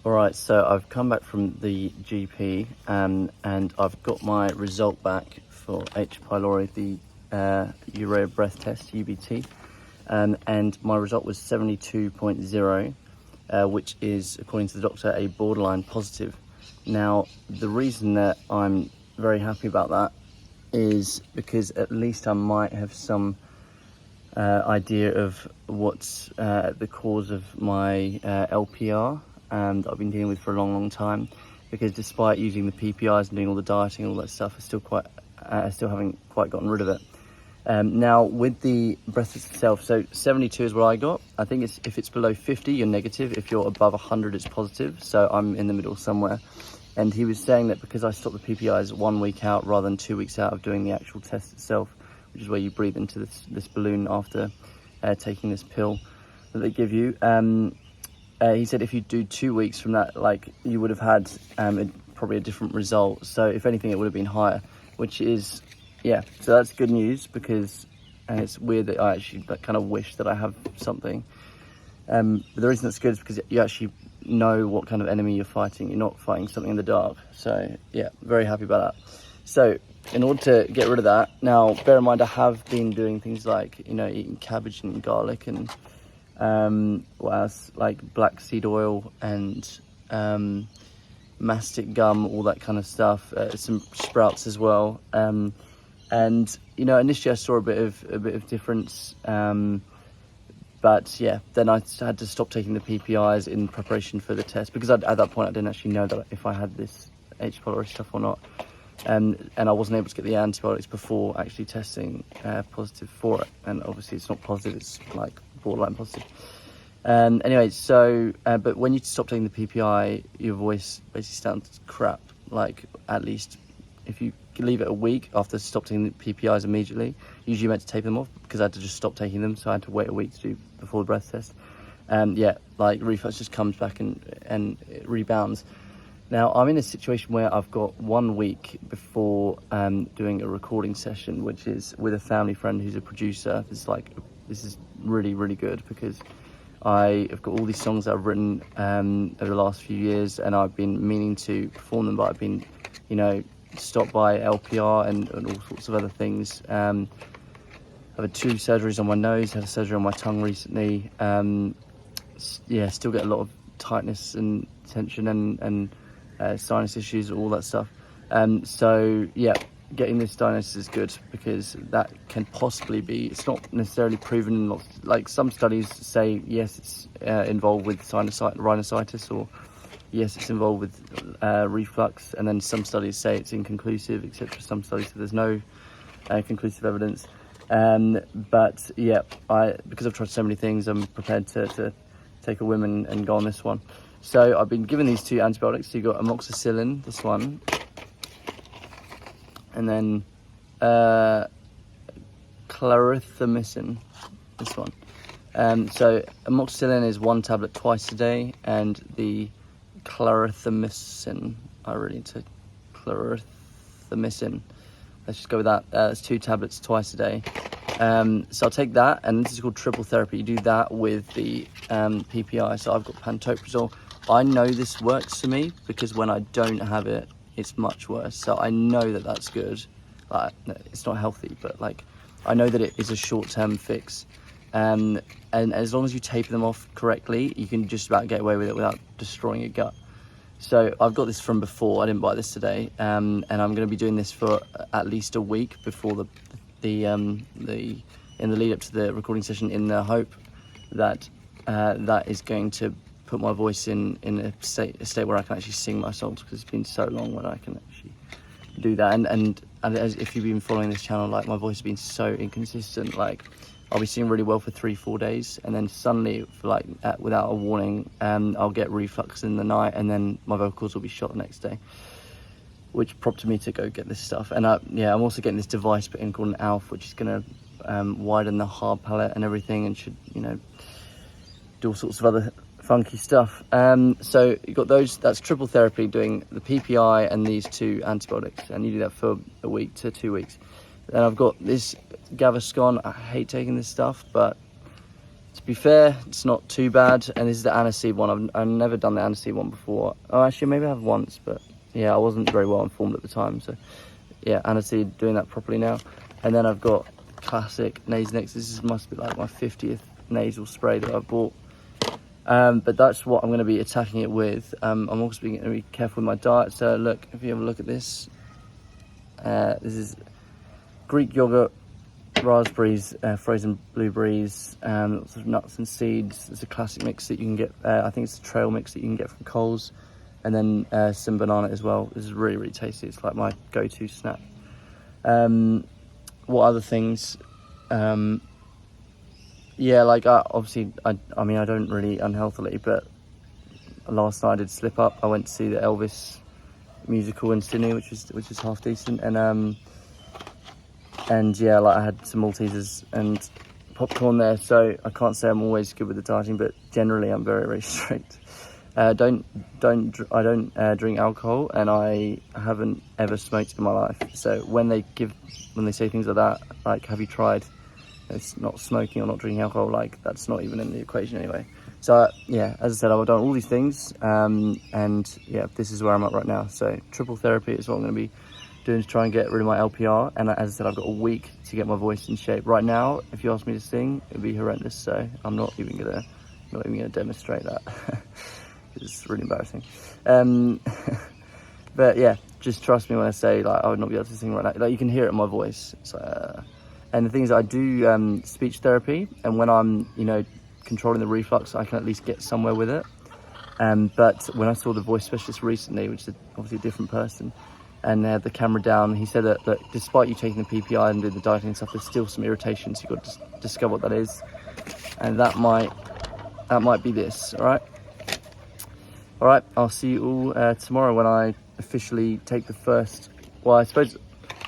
Alright, so I've come back from the GP and I've got my result back for H. pylori, the urea breath test, UBT, and my result was 72.0, which is, according to the doctor, a borderline positive. Now, the reason that I'm very happy about that is because at least I might have some idea of what's the cause of my LPR that I've been dealing with for a long time, because despite using the PPIs and doing all the dieting and all that stuff, I still haven't quite gotten rid of it. Now with the breath test itself, so 72 is what I got. I think if it's below 50, you're negative. If you're above 100, it's positive. So I'm in the middle somewhere. And he was saying that because I stopped the PPIs 1 week out rather than 2 weeks out of doing the actual test itself, which is where you breathe into this balloon after taking this pill that they give you. He said if you do 2 weeks from that, like, you would have had probably a different result. So if anything, it would have been higher, which is, yeah, so that's good news, because it's weird that I actually kind of wish that I have something. But the reason that's good is because you actually know what kind of enemy you're fighting. You're not fighting something in the dark. So yeah, very happy about that. So in order to get rid of that, now bear in mind I have been doing things like, eating cabbage and garlic and what else, like black seed oil and mastic gum, all that kind of stuff, some sprouts as well, and initially I saw a bit of difference, but yeah, then I had to stop taking the PPIs in preparation for the test, because at that point I didn't actually know that if I had this H. pylori stuff or not, and I wasn't able to get the antibiotics before actually testing positive for it, and obviously it's not positive, it's like borderline positive. Anyway, so but when you stop taking the PPI, your voice basically sounds crap. Like, at least if you leave it a week after stop taking the PPIs immediately, usually you're meant to take them off, because I had to just stop taking them, so I had to wait a week to do before the breath test. Yeah, like, reflux just comes back and it rebounds. Now I'm in a situation where I've got 1 week before doing a recording session, which is with a family friend who's a producer. This is really, really good, because I have got all these songs that I've written over the last few years, and I've been meaning to perform them, but I've been, stopped by LPR and all sorts of other things. I've had 2 surgeries on my nose, had a surgery on my tongue recently. Yeah, still get a lot of tightness and tension and sinus issues, all that stuff. So yeah, getting this diagnosis is good, because that can possibly be, it's not necessarily proven, like some studies say yes, it's involved with rhinosinusitis, or yes, it's involved with reflux, and then some studies say it's inconclusive, etc. Some studies say there's no conclusive evidence. But yeah, because I've tried so many things, I'm prepared to take a whim and go on this one. So I've been given these 2 antibiotics. So you've got amoxicillin, this one, and then clarithromycin, this one. So amoxicillin is 1 tablet twice a day, and the clarithromycin, I really need to, clarithromycin, let's just go with that. It's 2 tablets twice a day. So I'll take that, and this is called triple therapy. You do that with the PPI. So I've got pantoprazole. I know this works for me, because when I don't have it, it's much worse. So I know that that's good. It's not healthy, but like, I know that it is a short-term fix. And as long as you taper them off correctly, you can just about get away with it without destroying your gut. So I've got this from before. I didn't buy this today, and I'm going to be doing this for at least a week before in the lead up to the recording session, in the hope that that is going to put my voice in a state where I can actually sing my songs, because it's been so long when I can actually do that. And as if you've been following this channel, like, my voice has been so inconsistent. Like, I'll be singing really well for 3-4 days, and then suddenly, without a warning, I'll get reflux in the night, and then my vocals will be shot the next day, which prompted me to go get this stuff. And I'm also getting this device put in called an ALF, which is going to widen the hard palate and everything, and should, do all sorts of other funky stuff. So you've got those, that's triple therapy, doing the PPI and these 2 antibiotics, and you do that for a week to 2 weeks. Then I've got this Gaviscon. I hate taking this stuff, but to be fair, it's not too bad. And this is the aniseed one. I've never done the aniseed one before. Oh, actually, maybe I have once, but yeah, I wasn't very well informed at the time. So yeah, aniseed, doing that properly now. And then I've got classic Nasonex. Must be like my 50th nasal spray that I've bought. But that's what I'm going to be attacking it with. I'm also going to be careful with my diet. So look, if you have a look at this, this is Greek yogurt, raspberries, frozen blueberries, lots of nuts and seeds. It's a classic mix that you can get. I think it's a trail mix that you can get from Coles, and then some banana as well. This is really, really tasty. It's like my go-to snack. What other things? Yeah, like obviously, I mean, I don't really unhealthily, but last night I did slip up. I went to see the Elvis musical in Sydney, which is half decent, and yeah, like I had some Maltesers and popcorn there, so I can't say I'm always good with the dieting, but generally I'm very, very strict. I don't drink alcohol, and I haven't ever smoked in my life. So when they say things like that, like, have you tried? It's not smoking or not drinking alcohol, like that's not even in the equation anyway. So yeah, as I said, I've done all these things, and yeah, this is where I'm at right now. So triple therapy is what I'm going to be doing to try and get rid of my LPR. And as I said, I've got a week to get my voice in shape. Right now, if you ask me to sing, it'd be horrendous. So I'm not even gonna demonstrate that. It's really embarrassing. But yeah, just trust me when I say, like, I would not be able to sing right now. Like, you can hear it in my voice. So, and the thing is, I do speech therapy, and when I'm, controlling the reflux, I can at least get somewhere with it. But when I saw the voice specialist recently, which is obviously a different person, and they had the camera down, he said that despite you taking the PPI and doing the dieting and stuff, there's still some irritation, so you've got to discover what that is. And that might be this, all right? I'll see you all tomorrow when I officially take the first, well, I suppose,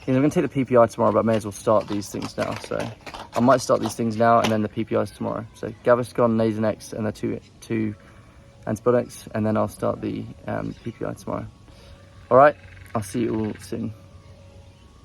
I'm going to take the PPI tomorrow, but I may as well start these things now. So I might start these things now, and then the PPIs tomorrow. So Gaviscon, Nasonex, and the two antibiotics, and then I'll start the PPI tomorrow. All right, I'll see you all soon.